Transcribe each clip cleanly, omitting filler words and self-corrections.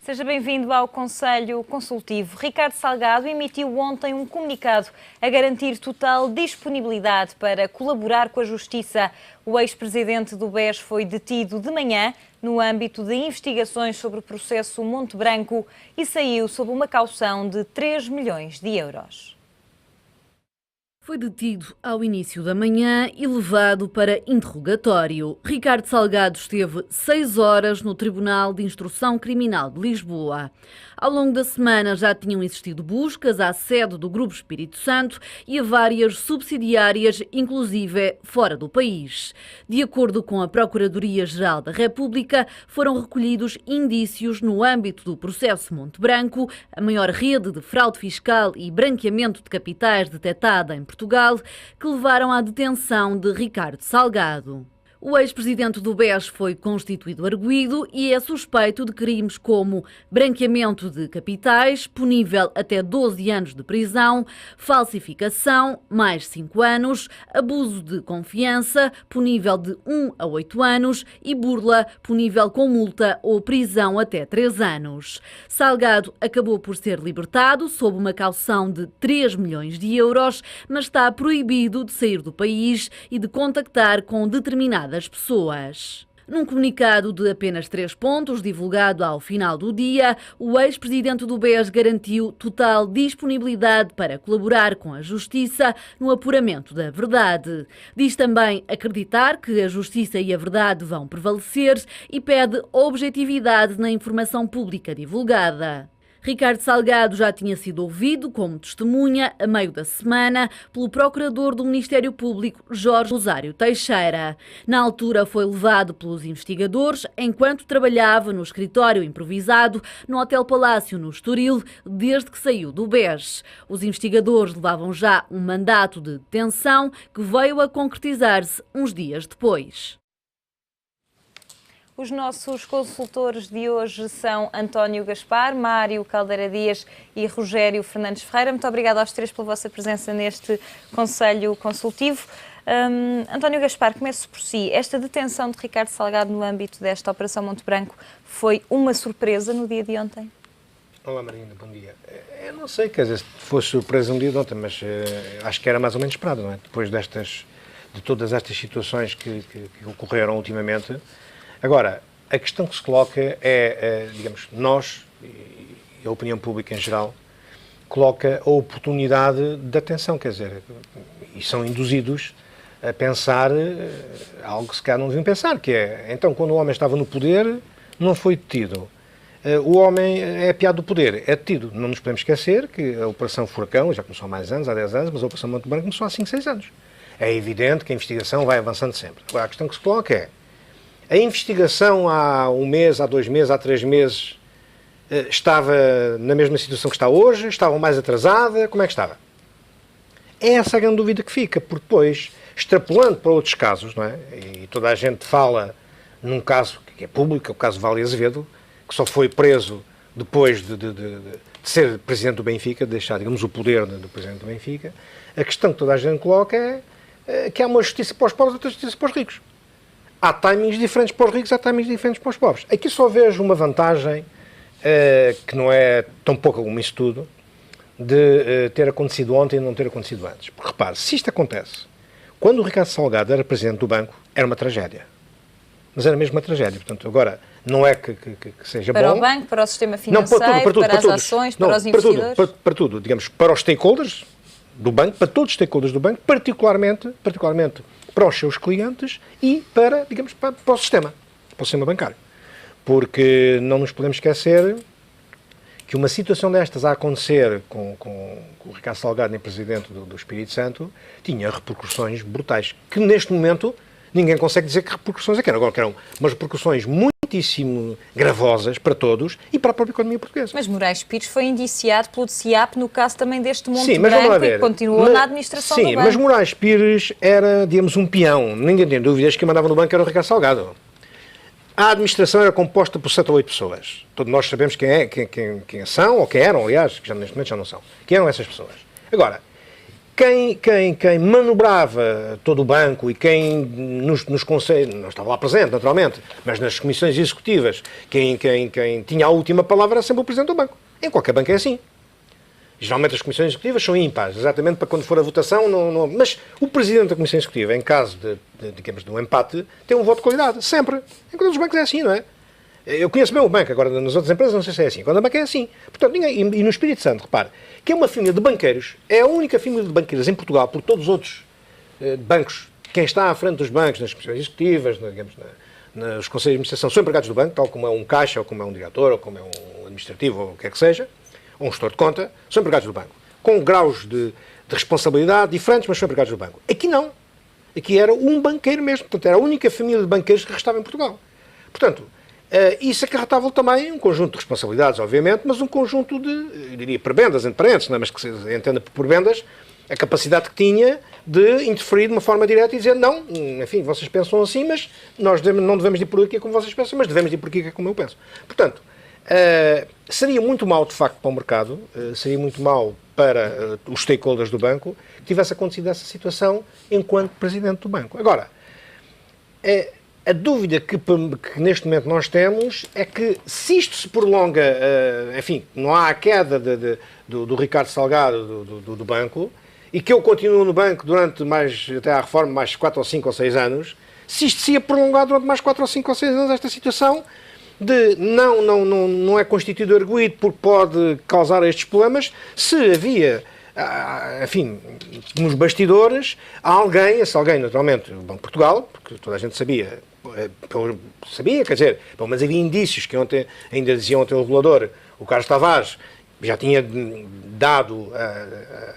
Seja bem-vindo ao Conselho Consultivo. Ricardo Salgado emitiu ontem um comunicado a garantir total disponibilidade para colaborar com a Justiça. O ex-presidente do BES foi detido de manhã no âmbito de investigações sobre o processo Monte Branco e saiu sob uma caução de 3 milhões de euros. Foi detido ao início da manhã e levado para interrogatório. Ricardo Salgado esteve 6 horas no Tribunal de Instrução Criminal de Lisboa. Ao longo da semana já tinham existido buscas à sede do Grupo Espírito Santo e a várias subsidiárias, inclusive fora do país. De acordo com a Procuradoria-Geral da República, foram recolhidos indícios no âmbito do processo Monte Branco, a maior rede de fraude fiscal e branqueamento de capitais detectada em Portugal, que levaram à detenção de Ricardo Salgado. O ex-presidente do BES foi constituído arguido e é suspeito de crimes como branqueamento de capitais, punível até 12 anos de prisão, falsificação, mais 5 anos, abuso de confiança, punível de 1 a 8 anos e burla, punível com multa ou prisão até 3 anos. Salgado acabou por ser libertado sob uma caução de 3 milhões de euros, mas está proibido de sair do país e de contactar com determinadas pessoas. Num comunicado de apenas 3 pontos, divulgado ao final do dia, o ex-presidente do BES garantiu total disponibilidade para colaborar com a Justiça no apuramento da verdade. Diz também acreditar que a Justiça e a verdade vão prevalecer e pede objetividade na informação pública divulgada. Ricardo Salgado já tinha sido ouvido como testemunha a meio da semana pelo procurador do Ministério Público, Jorge Rosário Teixeira. Na altura foi levado pelos investigadores enquanto trabalhava no escritório improvisado no Hotel Palácio, no Estoril, desde que saiu do BES. Os investigadores levavam já um mandato de detenção que veio a concretizar-se uns dias depois. Os nossos consultores de hoje são António Gaspar, Mário Caldeira Dias e Rogério Fernandes Ferreira. Muito obrigada aos três pela vossa presença neste Conselho Consultivo. António Gaspar, começo por si. Esta detenção de Ricardo Salgado no âmbito desta Operação Monte Branco foi uma surpresa no dia de ontem? Olá Marina, bom dia. Eu não sei, quer dizer, se fosse surpresa no dia de ontem, mas acho que era mais ou menos esperado, não é? Depois de todas estas situações que ocorreram ultimamente. Agora, a questão que se coloca é, digamos, nós, e a opinião pública em geral, coloca a oportunidade de atenção, quer dizer, e são induzidos a pensar algo que se calhar não deviam pensar, que é, então, quando o homem estava no poder, não foi detido. O homem é apiado do poder, é detido. Não nos podemos esquecer que a Operação Furacão, já começou há mais anos, há 10 anos, mas a Operação Monte Branco começou há 5, 6 anos. É evidente que a investigação vai avançando sempre. Agora, a questão que se coloca é, a investigação há 1 mês, há 2 meses, há 3 meses, estava na mesma situação que está hoje? Estava mais atrasada? Como é que estava? É essa a grande dúvida que fica, porque depois, extrapolando para outros casos, não é? E toda a gente fala num caso que é público, é o caso Vale Azevedo, que só foi preso depois de ser presidente do Benfica, de deixar, digamos, o poder do presidente do Benfica. A questão que toda a gente coloca é que há uma justiça para os pobres e outra justiça para os ricos. Há timings diferentes para os ricos, há timings diferentes para os pobres. Aqui só vejo uma vantagem, que não é tão pouca como isso tudo, de ter acontecido ontem e não ter acontecido antes. Porque repare, se isto acontece, quando o Ricardo Salgado era presidente do banco, era uma tragédia. Mas era mesmo uma tragédia. Portanto, agora, não é que seja para bom. Para o banco, para o sistema financeiro, não, para as ações, para os investidores? Para tudo, digamos, para os stakeholders do banco, para todos os stakeholders do banco, particularmente para os seus clientes e para, digamos, para o sistema bancário. Porque não nos podemos esquecer que uma situação destas a acontecer com o Ricardo Salgado, nem presidente do Espírito Santo, tinha repercussões brutais, que neste momento ninguém consegue dizer que repercussões é que eram. Agora que eram umas repercussões muitíssimo gravosas para todos e para a própria economia portuguesa. Mas Moraes Pires foi indiciado pelo DCIAP no caso também deste Monte Branco e continuou na administração do banco. Sim, mas Moraes Pires era, digamos, um peão. Ninguém tem dúvidas que quem mandava no banco era o Ricardo Salgado. A administração era composta por 7 ou 8 pessoas. Todos nós sabemos quem são, ou quem eram, aliás, que já neste momento já não são. Quem eram essas pessoas. Agora, quem manobrava todo o banco e quem nos conselhos, não estava lá presente, naturalmente, mas nas comissões executivas, quem tinha a última palavra era sempre o presidente do banco. Em qualquer banco é assim. Geralmente as comissões executivas são ímpares, exatamente para quando for a votação, mas o presidente da comissão executiva, em caso de um empate, tem um voto de qualidade, sempre. Em todos os bancos é assim, não é? Eu conheço bem o banco, agora nas outras empresas não sei se é assim. Quando a banca é assim. Portanto, e no Espírito Santo, repare, que é uma família de banqueiros, é a única família de banqueiros em Portugal, por todos os outros bancos, quem está à frente dos bancos, nas comissões executivas, nos conselhos de administração, são empregados do banco, tal como é um caixa, ou como é um diretor, ou como é um administrativo, ou o que é que seja, ou um gestor de conta, são empregados do banco. Com graus de responsabilidade diferentes, mas são empregados do banco. Aqui não. Aqui era um banqueiro mesmo. Portanto, era a única família de banqueiros que restava em Portugal. Portanto, isso acarretava também um conjunto de responsabilidades, obviamente, mas um conjunto de, eu diria, prebendas, entre parênteses, não é? Mas que se entenda por prebendas, a capacidade que tinha de interferir de uma forma direta e dizer, não, enfim, vocês pensam assim, mas nós não devemos ir por aqui como vocês pensam, mas devemos ir por aqui como eu penso. Portanto, seria muito mau, de facto, para o mercado, seria muito mau para os stakeholders do banco que tivesse acontecido essa situação enquanto presidente do banco. Agora, a dúvida que neste momento nós temos é que se isto se prolonga, enfim, não há a queda do Ricardo Salgado do banco e que eu continuo no banco durante até à reforma, mais 4 ou 5 ou 6 anos, se isto se ia prolongar durante mais 4 ou 5 ou 6 anos, esta situação de não é constituído arguido porque pode causar estes problemas, se havia, enfim, nos bastidores, esse alguém, naturalmente, o Banco de Portugal, porque toda a gente sabia, quer dizer, mas havia indícios que ontem, ainda dizia ontem o regulador, o Carlos Tavares, já tinha dado,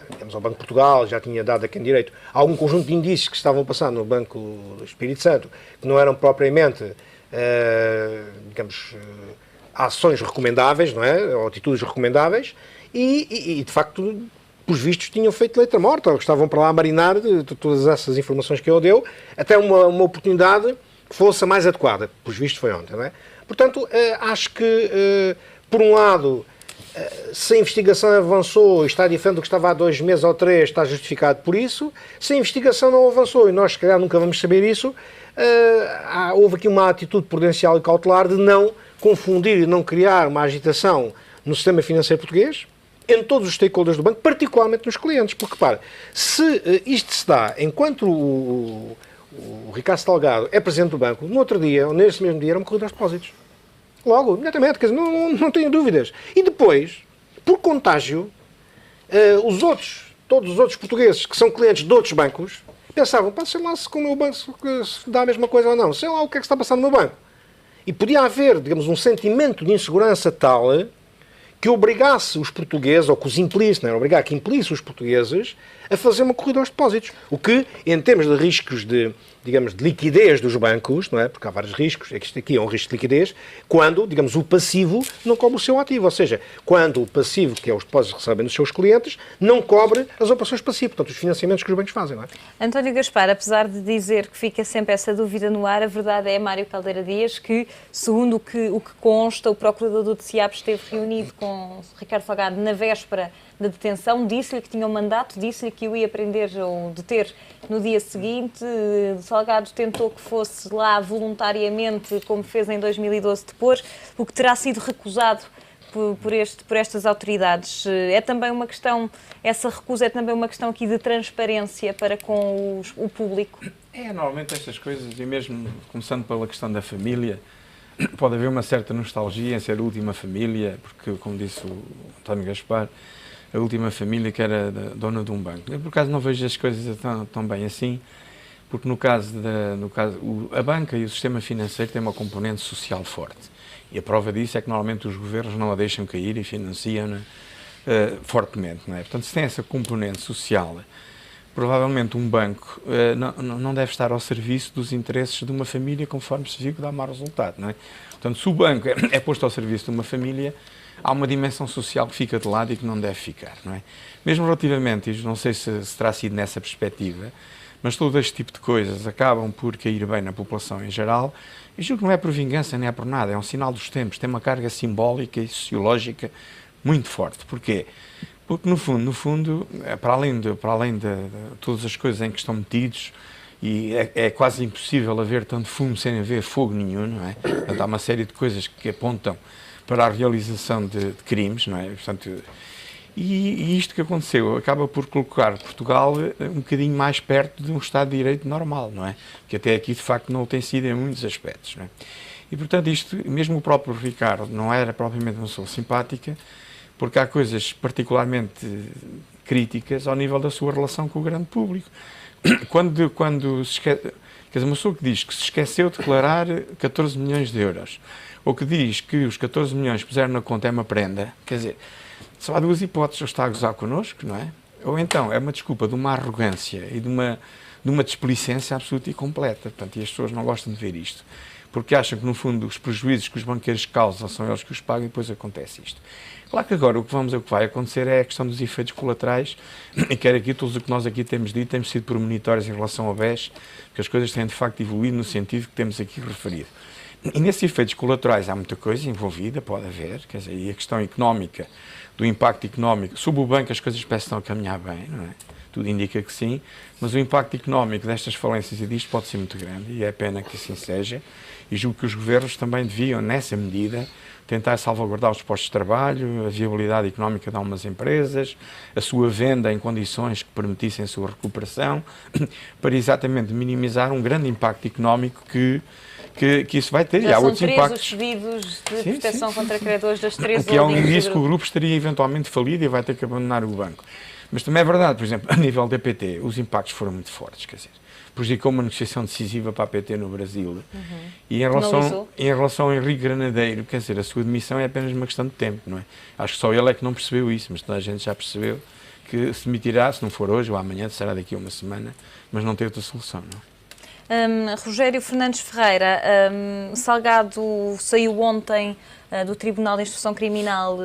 digamos, ao Banco de Portugal, já tinha dado a quem direito, algum conjunto de indícios que estavam a passar no Banco do Espírito Santo, que não eram propriamente digamos, ações recomendáveis, não é? Ou atitudes recomendáveis, e de facto, por vistos, tinham feito letra morta, ou estavam para lá a marinar de todas essas informações que ele deu, até uma oportunidade que fosse a mais adequada. Por vistos, foi ontem, não é? Portanto, acho que, por um lado, se a investigação avançou e está diferente do que estava há 2 meses ou 3, está justificado por isso. Se a investigação não avançou, e nós, se calhar, nunca vamos saber isso, houve aqui uma atitude prudencial e cautelar de não confundir e não criar uma agitação no sistema financeiro português, em todos os stakeholders do banco, particularmente nos clientes. Porque, repare, se isto se dá enquanto o Ricardo Salgado é presidente do banco, no outro dia, ou nesse mesmo dia, era uma corrida aos depósitos. Logo, imediatamente, quer dizer, não tenho dúvidas. E depois, por contágio, todos os outros portugueses que são clientes de outros bancos, pensavam, sei lá se com o meu banco se dá a mesma coisa ou não, sei lá o que é que está passando no meu banco. E podia haver, digamos, um sentimento de insegurança tal que obrigasse os portugueses, ou que os impelisse, não é? Que impelisse os portugueses a fazer uma corrida aos depósitos. O que, em termos de riscos de liquidez dos bancos, não é? Porque há vários riscos, isto aqui é um risco de liquidez, quando, digamos, o passivo não cobre o seu ativo. Ou seja, quando o passivo, que é os depósitos que recebem dos seus clientes, não cobre as operações passivas, portanto, os financiamentos que os bancos fazem, não é? António Gaspar, apesar de dizer que fica sempre essa dúvida no ar, a verdade é, Mário Caldeira Dias, que, segundo o que consta, o procurador do TCIAP esteve reunido com Ricardo Salgado na véspera da detenção, disse-lhe que tinha um mandato, disse-lhe que o ia prender ou deter no dia seguinte. Salgado tentou que fosse lá voluntariamente, como fez em 2012, depor, o que terá sido recusado por estas autoridades. É também uma questão, essa recusa é também uma questão aqui de transparência para com o público? Normalmente estas coisas, e mesmo começando pela questão da família, pode haver uma certa nostalgia em ser a última família, porque, como disse o António Gaspar, a última família que era dona de um banco. Eu, por acaso, não vejo as coisas tão bem assim, porque a banca e o sistema financeiro têm uma componente social forte. E a prova disso é que, normalmente, os governos não a deixam cair e financiam-na fortemente. Não é? Portanto, se tem essa componente social, provavelmente um banco não deve estar ao serviço dos interesses de uma família, conforme se viu que dá mau resultado. Não é? Portanto, se o banco é posto ao serviço de uma família, há uma dimensão social que fica de lado e que não deve ficar, não é? Mesmo relativamente, e não sei se terá sido nessa perspectiva, mas todo este tipo de coisas acabam por cair bem na população em geral, e julgo que não é por vingança nem é por nada, é um sinal dos tempos, tem uma carga simbólica e sociológica muito forte. Porquê? Porque, no fundo, para além de todas as coisas em que estão metidos, e é quase impossível haver tanto fumo sem haver fogo nenhum, não é? Portanto, há uma série de coisas que apontam para a realização de crimes, não é? Portanto, e isto que aconteceu acaba por colocar Portugal um bocadinho mais perto de um Estado de Direito normal, não é? Que até aqui, de facto, não o tem sido em muitos aspectos, não é? E, portanto, isto, mesmo o próprio Ricardo não era propriamente uma pessoa simpática, porque há coisas particularmente críticas ao nível da sua relação com o grande público. Quando se esquece, quer dizer, uma pessoa que diz que se esqueceu de declarar 14 milhões de euros, ou que diz que os 14 milhões que puseram na conta é uma prenda, quer dizer, só há duas hipóteses: ou está a gozar connosco, não é? Ou então é uma desculpa de uma arrogância e de uma desplicência absoluta e completa. Portanto, e as pessoas não gostam de ver isto, porque acham que, no fundo, os prejuízos que os banqueiros causam são eles que os pagam e depois acontece isto. Claro que agora o que vai acontecer é a questão dos efeitos colaterais, e quer aqui, tudo o que nós aqui temos dito, temos sido premonitórios em relação ao BES, porque as coisas têm de facto evoluído no sentido que temos aqui referido. E nesses efeitos colaterais há muita coisa envolvida, pode haver, quer dizer, e a questão económica, do impacto económico, sobre o banco as coisas parecem que estão a caminhar bem, não é? Tudo indica que sim, mas o impacto económico destas falências e disto pode ser muito grande, e é pena que assim seja, e julgo que os governos também deviam, nessa medida, tentar salvaguardar os postos de trabalho, a viabilidade económica de algumas empresas, a sua venda em condições que permitissem a sua recuperação, para exatamente minimizar um grande impacto económico que isso vai ter. Já e há são outros impactos. Os pedidos de proteção contra credores das três O que é um holdings indício que o grupo estaria eventualmente falido e vai ter que abandonar o banco. Mas também é verdade, por exemplo, a nível da PT, os impactos foram muito fortes, quer dizer, prejudicou uma negociação decisiva para a PT no Brasil. E em relação ao Henrique Granadeiro, quer dizer, a sua demissão é apenas uma questão de tempo, não é? Acho que só ele é que não percebeu isso, mas toda a gente já percebeu que se demitirá, se não for hoje ou amanhã, será daqui a uma semana, mas não tem outra solução, não é? Rogério Fernandes Ferreira, Salgado saiu ontem do Tribunal de Instrução Criminal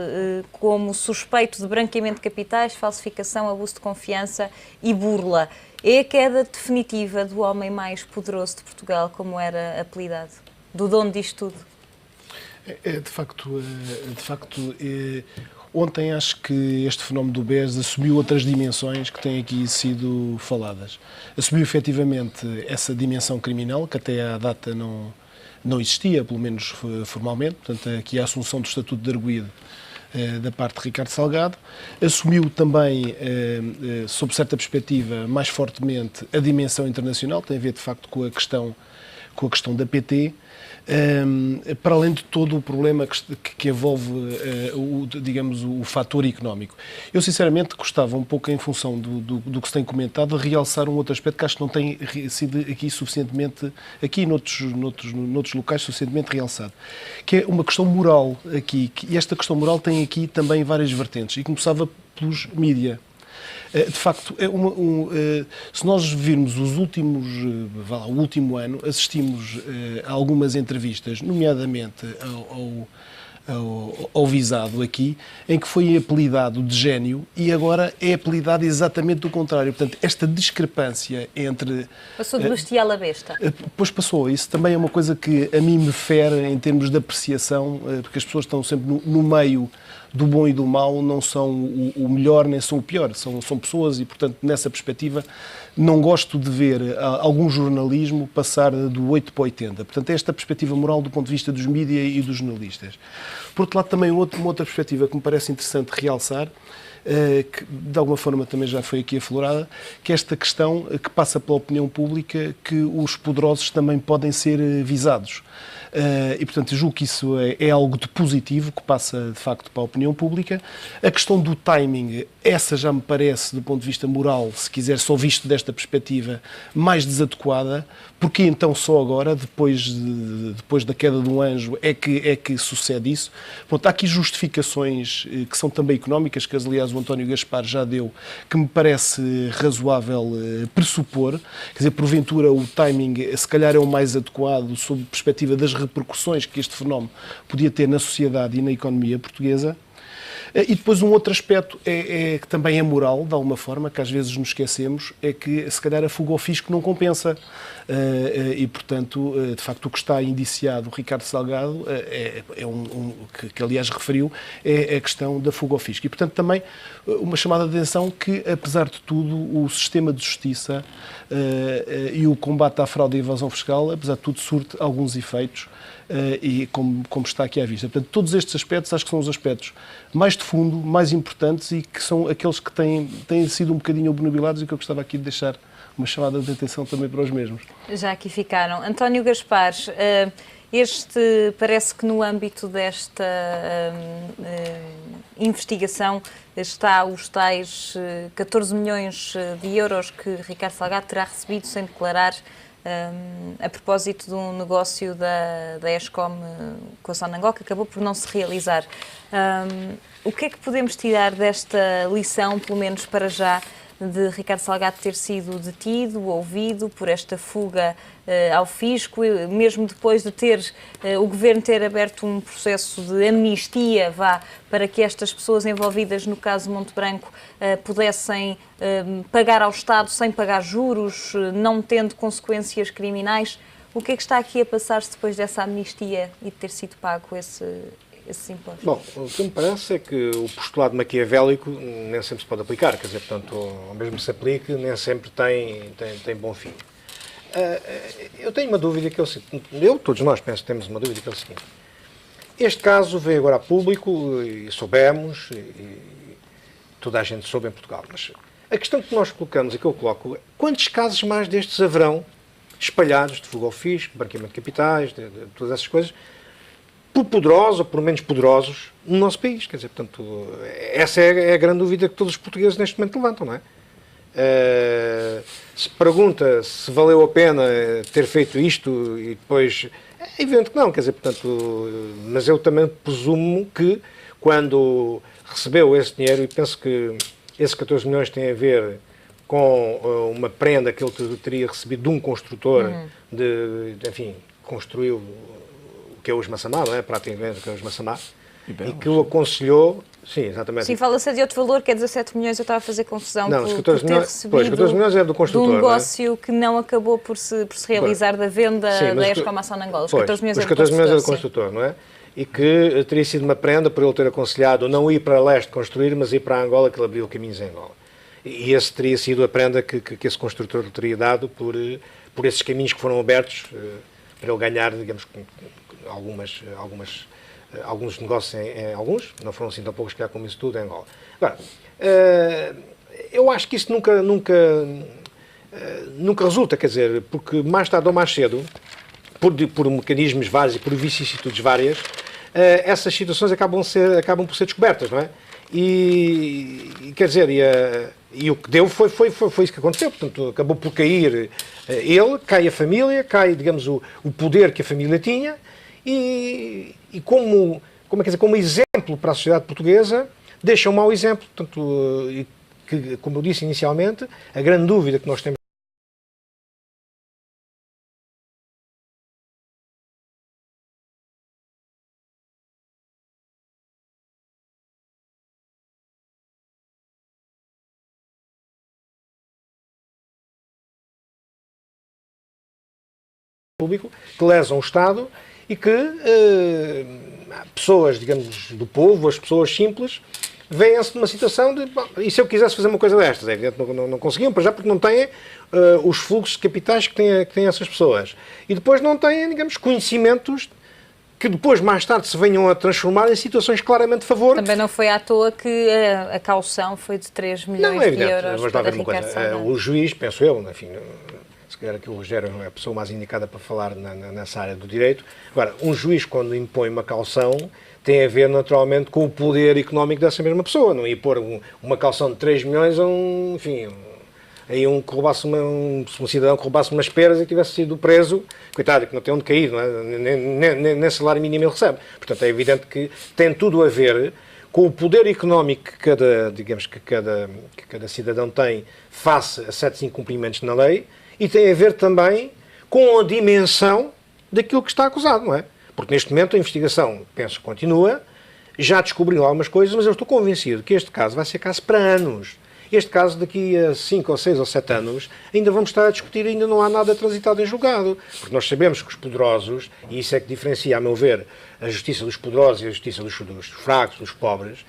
como suspeito de branqueamento de capitais, falsificação, abuso de confiança e burla. É a queda definitiva do homem mais poderoso de Portugal, como era apelidado, do dono disto tudo? De facto, ontem acho que este fenómeno do BES assumiu outras dimensões que têm aqui sido faladas. Assumiu efetivamente essa dimensão criminal, que até à data não existia, pelo menos formalmente, portanto aqui a assunção do Estatuto de Arguido da parte de Ricardo Salgado. Assumiu também, sob certa perspectiva, mais fortemente a dimensão internacional, que tem a ver de facto com a questão da PT, para além de todo o problema que envolve o fator económico. Eu, sinceramente, gostava um pouco, em função do que se tem comentado, de realçar um outro aspecto que acho que não tem sido aqui suficientemente, aqui noutros locais, suficientemente realçado, que é uma questão moral aqui, e esta questão moral tem aqui também várias vertentes, e começava pelos mídia. De facto, se nós virmos o último ano, assistimos a algumas entrevistas, nomeadamente ao visado aqui, em que foi apelidado de gênio e agora é apelidado exatamente do contrário. Portanto, esta discrepância entre... Passou de bestial a besta. Pois passou. Isso também é uma coisa que a mim me fere em termos de apreciação, porque as pessoas estão sempre no meio do bom e do mau, não são o melhor nem são o pior, são pessoas e, portanto, nessa perspectiva, não gosto de ver algum jornalismo passar do 8 para 80. Portanto, esta perspectiva moral do ponto de vista dos mídia e dos jornalistas. Por outro lado, também uma outra perspectiva que me parece interessante realçar, que de alguma forma também já foi aqui aflorada, que é esta questão que passa pela opinião pública, que os poderosos também podem ser visados. E, portanto, julgo que isso é algo de positivo, que passa, de facto, para a opinião pública. A questão do timing, essa já me parece, do ponto de vista moral, se quiser, só visto desta perspectiva, mais desadequada, porque então só agora, depois da queda de um anjo, é que sucede isso. Pronto, há aqui justificações que são também económicas, que aliás o António Gaspar já deu, que me parece razoável pressupor. Quer dizer, porventura o timing se calhar é o mais adequado sob a perspectiva das repercussões que este fenómeno podia ter na sociedade e na economia portuguesa. E depois um outro aspecto que também é moral, de alguma forma, que às vezes nos esquecemos, é que se calhar a fuga ao fisco não compensa. E, portanto, de facto, o que está indiciado o Ricardo Salgado, que aliás referiu, é a questão da fuga ao fisco. E, portanto, também uma chamada de atenção que, apesar de tudo, o sistema de justiça e o combate à fraude e evasão fiscal, apesar de tudo, surte alguns efeitos, e como está aqui à vista. Portanto, todos estes aspectos acho que são os aspectos mais de fundo, mais importantes e que são aqueles que têm sido um bocadinho obnubilados e que eu gostava aqui de deixar uma chamada de atenção também para os mesmos. Já aqui ficaram. António Gaspar, parece que no âmbito desta investigação está os tais 14 milhões de euros que Ricardo Salgado terá recebido sem declarar a propósito de um negócio da Escom com a Sonangol que acabou por não se realizar. O que é que podemos tirar desta lição, pelo menos para já, de Ricardo Salgado ter sido detido, ouvido por esta fuga ao fisco, mesmo depois de o Governo ter aberto um processo de amnistia, para que estas pessoas envolvidas no caso Monte Branco pudessem pagar ao Estado sem pagar juros, não tendo consequências criminais. O que é que está aqui a passar-se depois dessa amnistia e de ter sido pago esses impostos? Bom, o que me parece é que o postulado maquiavélico nem sempre se pode aplicar, quer dizer, portanto, ao mesmo que se aplique, nem sempre tem bom fim. Eu tenho uma dúvida que é o seguinte, todos nós penso que temos uma dúvida que é o seguinte, este caso veio agora a público e soubemos, e toda a gente soube em Portugal, mas a questão que nós colocamos e que eu coloco é quantos casos mais destes haverão espalhados de fuga ao fisco, branqueamento de capitais, de todas essas coisas, por poderosos ou por menos poderosos no nosso país. Quer dizer, portanto, essa é a grande dúvida que todos os portugueses neste momento levantam, não é? Se pergunta se valeu a pena ter feito isto e depois... É evidente que não, quer dizer, portanto... Mas eu também presumo que quando recebeu esse dinheiro, e penso que esses 14 milhões têm a ver com uma prenda que ele teria recebido de um construtor, enfim, construiu... que é hoje Massamá, não é? Praticamente que é hoje Massamá, e que o aconselhou, sim, exatamente. Sim, fala-se de outro valor, que é 17 milhões, eu estava a fazer confusão não, por ter recebido 14 milhões é do construtor, de um negócio que não acabou por se realizar da venda da Escom à Sonangol. Os 14 milhões é do construtor, não é? E que teria sido uma prenda por ele ter aconselhado não ir para leste construir, mas ir para Angola, que ele abriu caminhos em Angola. E esse teria sido a prenda que esse construtor lhe teria dado por esses caminhos que foram abertos para ele ganhar, digamos, alguns negócios alguns, não foram assim tão poucos que como isso tudo em Angola. Agora, eu acho que isso nunca resulta, quer dizer, porque mais tarde ou mais cedo, por mecanismos vários e por vicissitudes várias, essas situações acabam por ser descobertas, não é? E quer dizer, e o que deu foi isso que aconteceu, portanto, acabou por cair cai a família, cai, digamos, o poder que a família tinha, e como exemplo para a sociedade portuguesa, deixa um mau exemplo. Portanto, que, como eu disse inicialmente, a grande dúvida que nós temos público, que lesam o Estado e que pessoas, digamos, do povo, as pessoas simples, veem-se numa situação de, bom, e se eu quisesse fazer uma coisa destas? É evidente que não conseguiam, para já porque não têm os fluxos de capitais que têm essas pessoas. E depois não têm, digamos, conhecimentos que depois, mais tarde, se venham a transformar em situações claramente de favor. Também não foi à toa que a caução foi de 3 milhões de euros mas para Ricardo Salgado. O juiz, penso eu, enfim, se calhar que o Rogério é a pessoa mais indicada para falar nessa área do direito. Agora, um juiz, quando impõe uma caução, tem a ver, naturalmente, com o poder económico dessa mesma pessoa. Não ia pôr uma caução de 3 milhões a um cidadão que roubasse umas peras e tivesse sido preso, coitado, que não tem onde cair, não é? Nem salário mínimo ele recebe. Portanto, é evidente que tem tudo a ver com o poder económico que cada cidadão tem face a certos incumprimentos na lei, e tem a ver também com a dimensão daquilo que está acusado, não é? Porque neste momento a investigação, penso, continua, já descobriram algumas coisas, mas eu estou convencido que este caso vai ser caso para anos. Este caso, daqui a 5 ou 6 ou 7 anos, ainda vamos estar a discutir, ainda não há nada transitado em julgado. Porque nós sabemos que os poderosos, e isso é que diferencia, a meu ver, a justiça dos poderosos e a justiça dos fracos, dos pobres,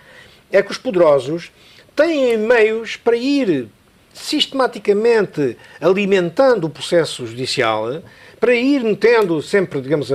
é que os poderosos têm meios para ir sistematicamente alimentando o processo judicial, para ir metendo sempre, digamos,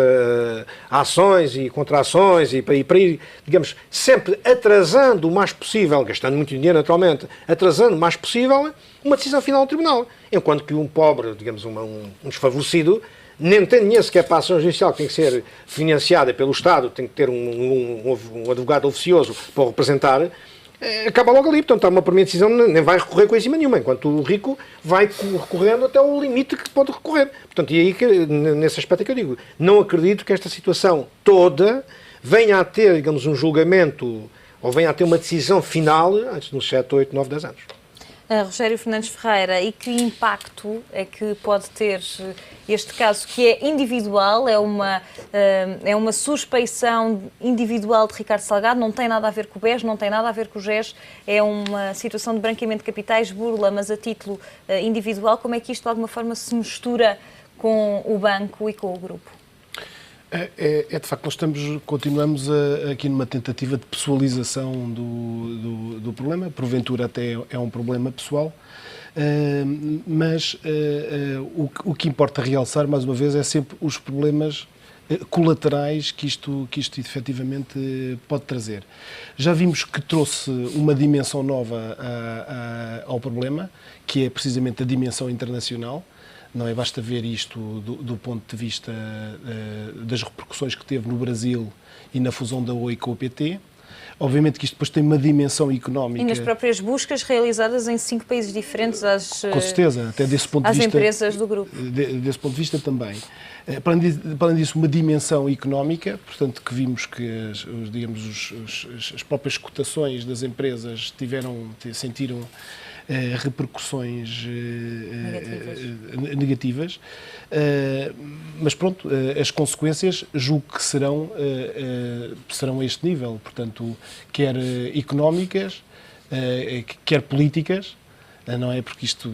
ações e contra-ações e para ir, digamos, sempre atrasando o mais possível, gastando muito dinheiro naturalmente, atrasando o mais possível uma decisão final do tribunal. Enquanto que um pobre, digamos, um desfavorecido, nem tem dinheiro sequer para a ação judicial, que tem que ser financiada pelo Estado, tem que ter um advogado oficioso para o representar, acaba logo ali. Portanto, há uma primeira decisão, nem vai recorrer coisa nenhuma, enquanto o rico vai recorrendo até o limite que pode recorrer. Portanto, e aí, nesse aspecto é que eu digo, não acredito que esta situação toda venha a ter, digamos, um julgamento, ou venha a ter uma decisão final antes dos 7, 8, 9, 10 anos. Rogério Fernandes Ferreira, e que impacto é que pode ter este caso, que é individual, é uma suspeição individual de Ricardo Salgado, não tem nada a ver com o BES, não tem nada a ver com o GES, é uma situação de branqueamento de capitais, burla, mas a título individual. Como é que isto de alguma forma se mistura com o banco e com o grupo? De facto, nós continuamos aqui numa tentativa de pessoalização do problema, porventura até é um problema pessoal, mas o que importa realçar, mais uma vez, é sempre os problemas colaterais que isto efetivamente pode trazer. Já vimos que trouxe uma dimensão nova ao problema, que é precisamente a dimensão internacional. Não é? Basta ver isto do ponto de vista das repercussões que teve no Brasil e na fusão da Oi com o PT. Obviamente que isto depois tem uma dimensão económica. E nas próprias buscas realizadas em 5 países diferentes com certeza, até desse ponto de vista, empresas do grupo. Desse ponto de vista também. Para além disso, uma dimensão económica, portanto, que vimos que as próprias cotações das empresas sentiram repercussões negativas, mas pronto, as consequências julgo que serão a este nível, portanto, quer económicas, quer políticas, não é? Porque isto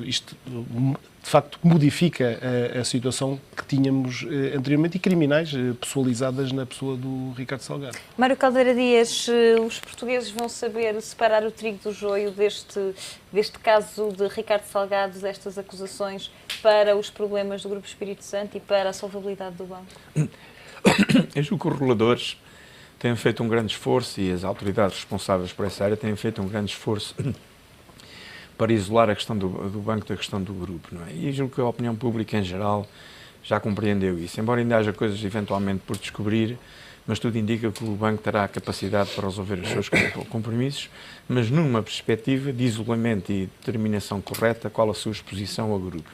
de facto modifica a situação que tínhamos anteriormente, e criminais pessoalizadas na pessoa do Ricardo Salgado. Mário Caldeira Dias, os portugueses vão saber separar o trigo do joio deste caso de Ricardo Salgado, destas acusações, para os problemas do Grupo Espírito Santo e para a solvabilidade do banco? Eu julgo que os reguladores têm feito um grande esforço, e as autoridades responsáveis por essa área têm feito um grande esforço para isolar a questão do banco da questão do grupo, não é? E julgo que a opinião pública em geral já compreendeu isso, embora ainda haja coisas eventualmente por descobrir, mas tudo indica que o banco terá a capacidade para resolver os seus compromissos, mas numa perspectiva de isolamento e determinação correta qual a sua exposição ao grupo.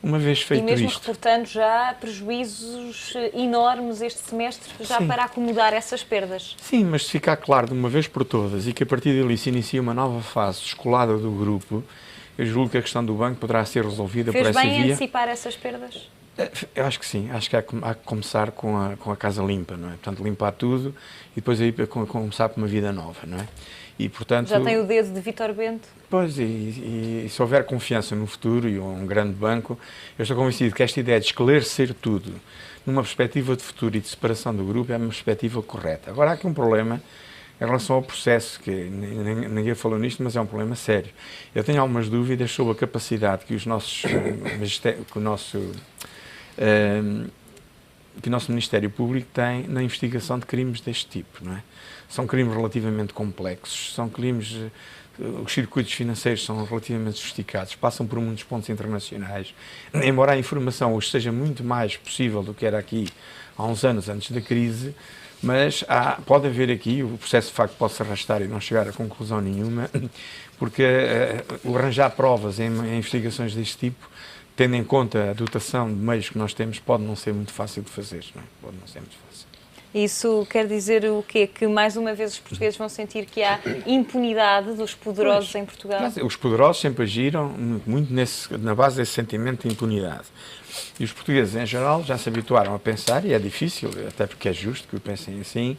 Uma vez feito isto... E mesmo reportando já prejuízos enormes este semestre, já Sim. para acomodar essas perdas. Sim, mas se ficar claro de uma vez por todas e que a partir dali se inicia uma nova fase descolada do grupo, eu julgo que a questão do banco poderá ser resolvida por essa via. Fez bem antecipar essas perdas? Eu acho que sim, acho que há que começar com a casa limpa, não é? Portanto, limpar tudo e depois aí começar por uma vida nova, não é? E, portanto, já tem o dedo de Vítor Bento? Pois, e se houver confiança no futuro e um grande banco, eu estou convencido que esta ideia de esclarecer tudo numa perspectiva de futuro e de separação do grupo é uma perspectiva correta. Agora, há aqui um problema em relação ao processo, que ninguém falou nisto, mas é um problema sério. Eu tenho algumas dúvidas sobre a capacidade que o nosso Ministério Público tem na investigação de crimes deste tipo, não é? São crimes relativamente complexos, são crimes, os circuitos financeiros são relativamente sofisticados, passam por muitos pontos internacionais, embora a informação hoje seja muito mais possível do que era aqui há uns anos antes da crise, mas pode haver aqui, o processo de facto pode se arrastar e não chegar a conclusão nenhuma, porque o arranjar provas em investigações deste tipo, tendo em conta a dotação de meios que nós temos, pode não ser muito fácil de fazer, não é? Pode não ser muito fácil. Isso quer dizer o quê? Que mais uma vez os portugueses vão sentir que há impunidade dos poderosos em Portugal? Mas os poderosos sempre agiram muito na base desse sentimento de impunidade. E os portugueses, em geral, já se habituaram a pensar, e é difícil, até porque é justo que pensem assim,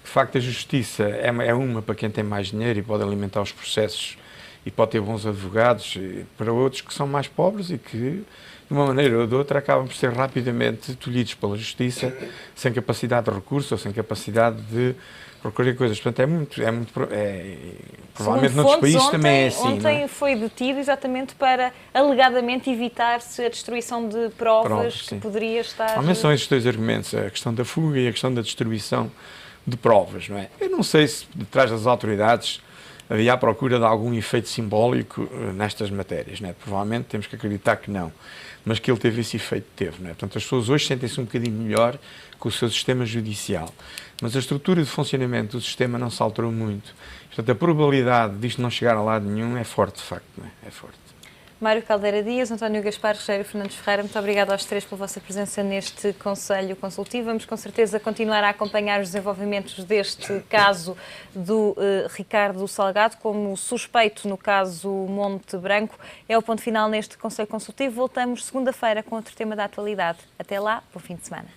De facto, a justiça é uma para quem tem mais dinheiro e pode alimentar os processos e pode ter bons advogados, e para outros que são mais pobres e que, de uma maneira ou de outra, acabam por ser rapidamente tolhidos pela justiça, sem capacidade de recurso ou sem capacidade de procurar coisas. Portanto, provavelmente noutros países também é assim. Ontem foi detido exatamente para, alegadamente, evitar-se a destruição de provas que poderia estar... Realmente são esses dois argumentos, a questão da fuga e a questão da destruição de provas, não é? Eu não sei se, detrás das autoridades, havia à procura de algum efeito simbólico nestas matérias, não é? Provavelmente temos que acreditar que não, mas que ele teve esse efeito, teve, não é? Portanto, as pessoas hoje sentem-se um bocadinho melhor com o seu sistema judicial, mas a estrutura de funcionamento do sistema não se alterou muito. Portanto, a probabilidade disto não chegar a lado nenhum é forte, de facto, não é? É forte. Mário Caldeira Dias, António Gaspar, Rogério Fernandes Ferreira, muito obrigada aos três pela vossa presença neste Conselho Consultivo. Vamos com certeza continuar a acompanhar os desenvolvimentos deste caso do Ricardo Salgado como suspeito no caso Monte Branco. É o ponto final neste Conselho Consultivo. Voltamos segunda-feira com outro tema da atualidade. Até lá, bom fim de semana.